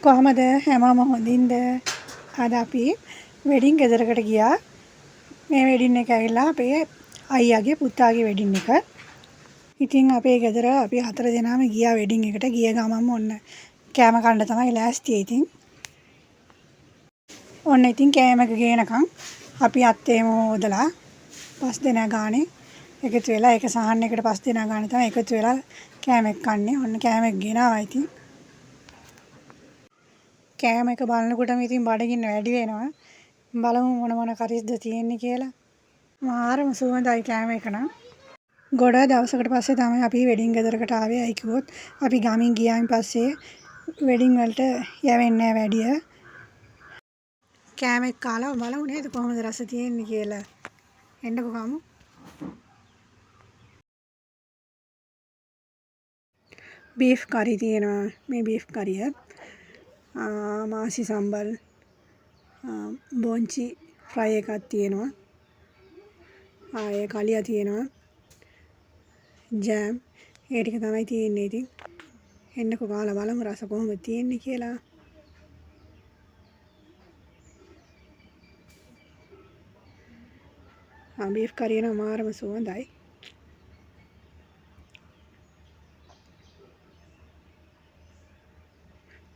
කොහමද හැමෝම හොඳින්ද? අද අපි වෙඩින් ගෙදරකට ගියා. මේ වෙඩින් එක ඇවිල්ලා අපේ අයියාගේ පුතාගේ වෙඩින් එක. ඉතින් අපේ ගෙදර අපි 4 දෙනාම ගියා වෙඩින් එකට. ගිය ගමන්ම ඔන්න කෑම කන්න තමයි ලෑස්තිය ඉතින්. ඔන්න ඉතින් කෑම එක ගේනකම් අපි අත්තේම හොදලා 5 දෙනා ගානේ එකතු වෙලා එක සහන් එකට 5 දෙනා ගානේ තමයි එකතු වෙලා කෑමක් කන්නේ. ඔන්න කෑමක් ගෙනාවා ඉතින්. කෑම එක බලනකොටම ඉතින් බඩගින්න වැඩි වෙනවා. බලමු මොන කරිස්ද තියෙන්නේ කියලා. මාරම සුවඳයි කෑම එක නම්. ගොඩ දවසකට පස්සේ තමයි අපි වෙඩින් ගෙදරකට ආවේ. අයි කිව්වොත් අපි ගමින් ගියායින් පස්සේ වෙඩින් වලට යවෙන්නේ නැහැ වැඩිය. කෑම එක කාලා බලමු නේද කොහොමද රස තියෙන්නේ කියලා. එන්නකෝ කමු. බීෆ් කරි තියෙනවා. මේ බීෆ් කරිය. මාසි සම්බල් බොන්චි ෆ්‍රයි එකක් තියෙනවා. ආයේ කලියා තියෙනවා. ජෑම් ඒ ටික තමයි තියෙන්නේ ඉතින්. එන්නකෝ කාලා බලමු රස කොහොමද තියෙන්නේ කියලා. බීෆ් කරිය නම් මාරම සුවඳයි.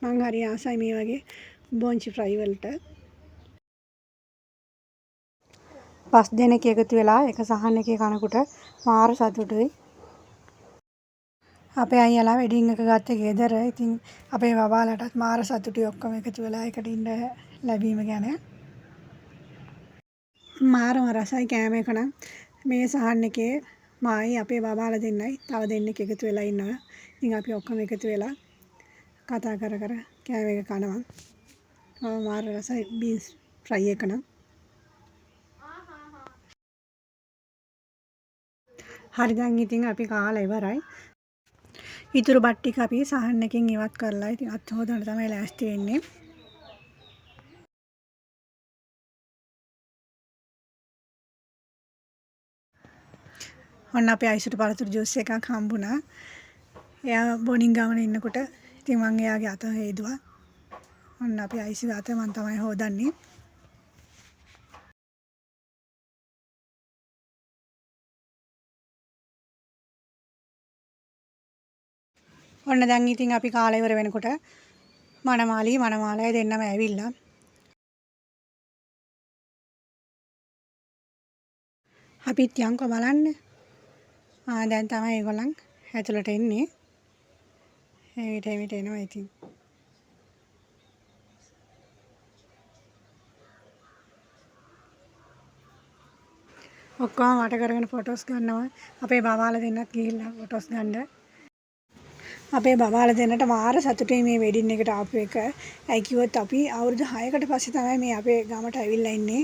මං හරි ආසයි මේ වගේ බොන්චි ෆ්‍රයි වලට. 5 දෙනෙක් එකතු වෙලා එක සහන් එකේ කනකොට මාර සතුටුයි. අපේ අයියලා වෙඩින් එක ගත්ත ගෙදර. ඉතින් අපේ බබාලටත් මාර සතුටුයි ඔක්කොම එකතු වෙලා එකට ඉන්න ලැබීම ගැන. මාරම රසයි කෑම එක නම්. මේ සහන් එකේ මායි අපේ බබාලා දෙන්නයි තව දෙන්නෙක් එකතු වෙලා ඉන්නවා. ඉතින් අපි ඔක්කොම එකතු වෙලා කතා කර කෑම එක කනවා. මාර රසයි බීෆ් ෆ්‍රයි එක නම්. හරි දැන් ඉතින් අපි කාලා ඉවරයි. ඉතුරු බත් ටික අපි සහන් එකකින් ඉවත් කරලා ඉතින් අත් හොදන්න තමයි ලෑස්ති වෙන්නේ. ඔන්න අපේ අයිසුට පළතුරු ජූස් එකක් හම්බුණා. එයා බොනින් ගමන ඉන්නකොට ඉතින් මම එයාගේ අත හේදුවා. ඔන්න අපේ අයිසුගේ අත මම තමයි හොදන්නේ. ඔන්න දැන් ඉතින් අපි කාලා ඉවර වෙනකොට මනමාලයි දෙන්නම ඇවිල්ලා. අපිත් යන්කෝ බලන්න. දැන් තමයි ඒගොල්ලන් ඇතුළට එන්නේ. එවිට එනවා ඉතින්. ඔක්කොම වට කරගෙන ෆොටෝස් ගන්නවා. අපේ බබාලා දෙන්නත් ගිහිල්ලා ෆොටෝස් ගන්න. අපේ බබාලා දෙන්නට මාර සතුටුයි මේ වෙඩින් එකට ආපු එක. ඇයි කිව්වොත් අපි අවුරුදු 6කට පස්සේ තමයි මේ අපේ ගමට ඇවිල්ලා ඉන්නේ.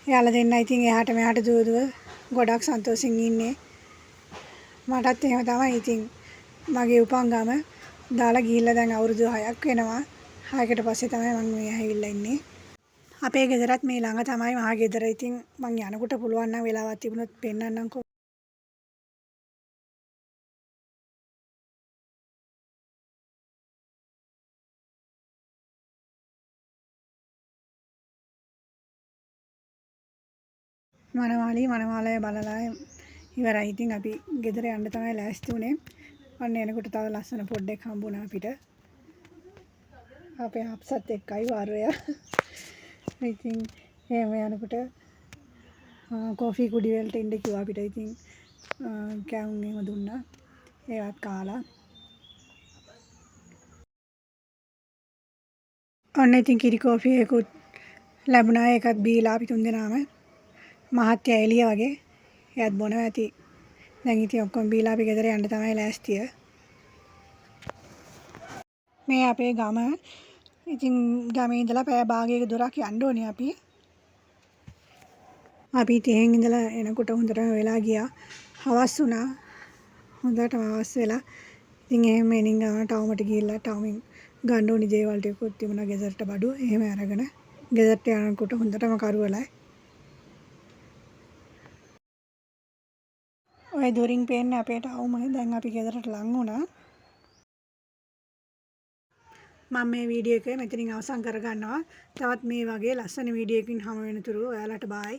එයාලා දෙන්න ඉතින් එහාට මෙහාට දුව ගොඩක් සන්තෝෂෙන් ඉන්නේ. මටත් එහෙම තමයි ඉතින් මගේ උපන් ගම දාලා ගිහිල්ලා දැන් අවුරුදු 6ක් වෙනවා. 6කට පස්සේ තමයි මම මේ ඇවිල්ලා ඉන්නේ. අපේ ගෙදරත් මේ ළඟ තමයි මහා ගෙදර. ඉතින් මං යනකොට පුළුවන් නම් වෙලාවක් තිබුණොත් පෙන්නන්නම්කෝ. මනමාලය බලලා ඉවරයි. ඉතින් අපි ගෙදර යන්න තමයි ලෑස්ති වුණේ. අන්න එනකොට තව ලස්සන පොඩ්ඩක් හම්බුණා අපිට. අපේ අප්සත් එක්කයි වාරුය. ඉතින් එහෙම යනකොට කෝෆි කුඩි වලට ඉන්න කිව්වා අපිට. ඉතින් කෑවුම් එහෙම දුන්නා. ඒවත් කාලා. ඔන්න ඉතින් කිරි කෝෆි එකකුත් ලැබුණා. ඒකත් බීලා අපි 3 දෙනාම මහත්ය එළිය වගේ එයාත් බොනවා ඇති. දැන් ඉතින් ඔක්කොම බීලා අපි ගෙදර යන්න තමයි ලෑස්තිය. මේ අපේ ගම. ඉතින් ගමේ ඉඳලා පැය භාගයක දුරක් යන්න ඕනේ අපි. අපි තෙහෙන් ඉඳලා එනකොට හොඳටම වෙලා ගියා. හවස් වුණා. හොඳටම හවස් වෙලා. ඉතින් එහෙම එනින් ගම ටවුමට ගිහිල්ලා ටවුමින් ගන්න ඕනි දේවල් ටිකකුත් තිබුණා ගෙදරට බඩුව. එහෙම අරගෙන ගෙදරට යනකොට හොඳටම කරවලයි. ඔය දුරින් පේන්නේ අපේ ටවුම. දැන් අපි ගෙදරට ලං වුණා. මම මේ වීඩියෝ එක මෙතනින් අවසන් කරගන්නවා. තවත් මේ වගේ ලස්සන වීඩියෝ එකකින් හමු වෙනතුරු ඔයාලට බායි.